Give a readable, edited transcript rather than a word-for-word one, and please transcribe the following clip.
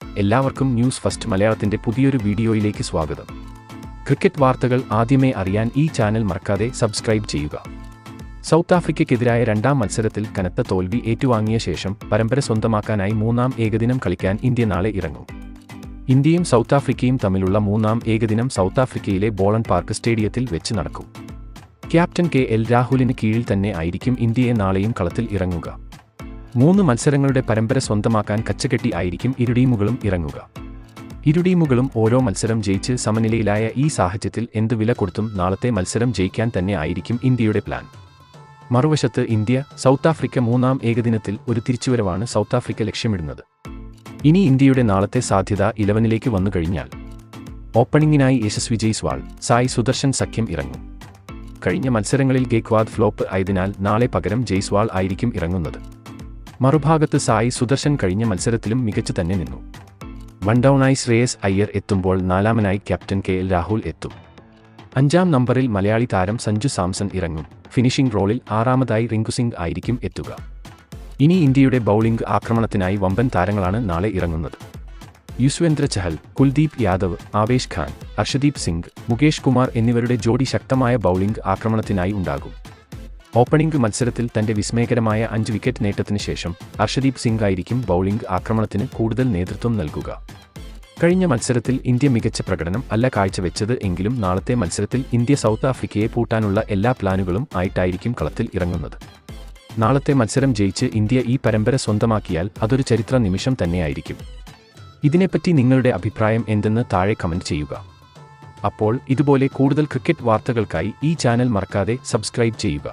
എല്ലാവർക്കും news first മലയാളത്തിന്റെ പുതിയൊരു വീഡിയോയിലേക്ക് സ്വാഗതം. ക്രിക്കറ്റ് വാർത്തകൾ ആദ്യമേ അറിയാൻ ഈ ചാനൽ മറക്കാതെ സബ്സ്ക്രൈബ് ചെയ്യുക. സൗത്ത് ആഫ്രിക്കയ്ക്കെതിരായ രണ്ടാം മത്സരത്തിൽ കനത്ത തോൽവി ഏറ്റുവാങ്ങിയ ശേഷം പരമ്പര സ്വന്തമാക്കാനായി മൂന്നാം ഏകദിനം കളിക്കാൻ ഇന്ത്യ നാളെ ഇറങ്ങും. ഇന്ത്യയും സൗത്ത് ആഫ്രിക്കയും തമ്മിലുള്ള മൂന്നാം ഏകദിനം സൗത്ത് ആഫ്രിക്കയിലെ ബോളൺ പാർക്ക് സ്റ്റേഡിയത്തിൽ വെച്ച് നടക്കും. ക്യാപ്റ്റൻ KL രാഹുലിന് കീഴിൽ തന്നെ ആയിരിക്കും ഇന്ത്യയെ നാളെയും കളത്തിൽ ഇറങ്ങുക. 3 മത്സരങ്ങളുടെ പരമ്പര സ്വന്തമാക്കാൻ കച്ചകെട്ടി ആയിരിക്കും ഇരു ടീമുകളും ഇറങ്ങുക. ഇരു ടീമുകളും ഓരോ മത്സരം ജയിച്ച് സമനിലയിലായ ഈ സാഹചര്യത്തിൽ എന്ത് വില കൊടുത്തും നാളത്തെ മത്സരം ജയിക്കാൻ തന്നെ ആയിരിക്കും ഇന്ത്യയുടെ പ്ലാൻ. മറുവശത്ത് ഇന്ത്യ സൗത്ത് ആഫ്രിക്ക മൂന്നാം ഏകദിനത്തിൽ ഒരു തിരിച്ചുവരവാണ് സൗത്ത് ആഫ്രിക്ക ലക്ഷ്യമിടുന്നത്. ഇനി ഇന്ത്യയുടെ നാളത്തെ സാധ്യത 11ലേക്ക് വന്നു കഴിഞ്ഞാൽ ഓപ്പണിംഗിനായി യശസ്വി ജയ്സ്വാൾ, സായി സുദർശൻ സഖ്യം ഇറങ്ങും. കഴിഞ്ഞ മത്സരങ്ങളിൽ ഗേക്വാദ് ഫ്ലോപ്പ് ആയതിനാൽ നാളെ പകരം ജയ്സ്വാൾ ആയിരിക്കും ഇറങ്ങുന്നത്. മറുഭാഗത്ത് സായി സുദർശൻ കഴിഞ്ഞ മത്സരത്തിലും മികച്ചു തന്നെ നിന്നു. വൺ ഡൗണായി ശ്രേയസ് അയ്യർ എത്തുമ്പോൾ 4-മനായി ക്യാപ്റ്റൻ KL രാഹുൽ എത്തും. 5-ാം നമ്പറിൽ മലയാളി താരം സഞ്ജു സാംസൺ ഇറങ്ങും. ഫിനിഷിംഗ് റോളിൽ 6-മതായി റിങ്കു സിംഗ് ആയിരിക്കും എത്തുക. ഇനി ഇന്ത്യയുടെ ബൗളിംഗ് ആക്രമണത്തിനായി വമ്പൻ താരങ്ങളാണ് നാളെ ഇറങ്ങുന്നത്. യുസ്വേന്ദ്ര ചഹൽ, കുൽദീപ് യാദവ്, ആവേശ് ഖാൻ, അർഷദീപ് സിംഗ്, മുകേഷ് കുമാർ എന്നിവരുടെ ജോഡി ശക്തമായ ബൗളിംഗ് ആക്രമണത്തിനായി ഉണ്ടാകും. ഓപ്പണിംഗ് മത്സരത്തിൽ തന്റെ വിസ്മയകരമായ 5 വിക്കറ്റ് നേട്ടത്തിന് ശേഷം അർഷദീപ് സിംഗ് ആയിരിക്കും ബൗളിംഗ് ആക്രമണത്തിന് കൂടുതൽ നേതൃത്വം നൽകുക. കഴിഞ്ഞ മത്സരത്തിൽ ഇന്ത്യ മികച്ച പ്രകടനം അല്ല കാഴ്ചവെച്ചത് എങ്കിലും നാളത്തെ മത്സരത്തിൽ ഇന്ത്യ സൗത്ത് ആഫ്രിക്കയെ പൂട്ടാനുള്ള എല്ലാ പ്ലാനുകളും ആയിട്ടായിരിക്കും കളത്തിൽ ഇറങ്ങുന്നത്. നാളത്തെ മത്സരം ജയിച്ച് ഇന്ത്യ ഈ പരമ്പര സ്വന്തമാക്കിയാൽ അതൊരു ചരിത്ര നിമിഷം തന്നെയായിരിക്കും. ഇതിനെപ്പറ്റി നിങ്ങളുടെ അഭിപ്രായം എന്തെന്ന് താഴെ കമന്റ് ചെയ്യുക. അപ്പോൾ ഇതുപോലെ കൂടുതൽ ക്രിക്കറ്റ് വാർത്തകൾക്കായി ഈ ചാനൽ മറക്കാതെ സബ്സ്ക്രൈബ് ചെയ്യുക.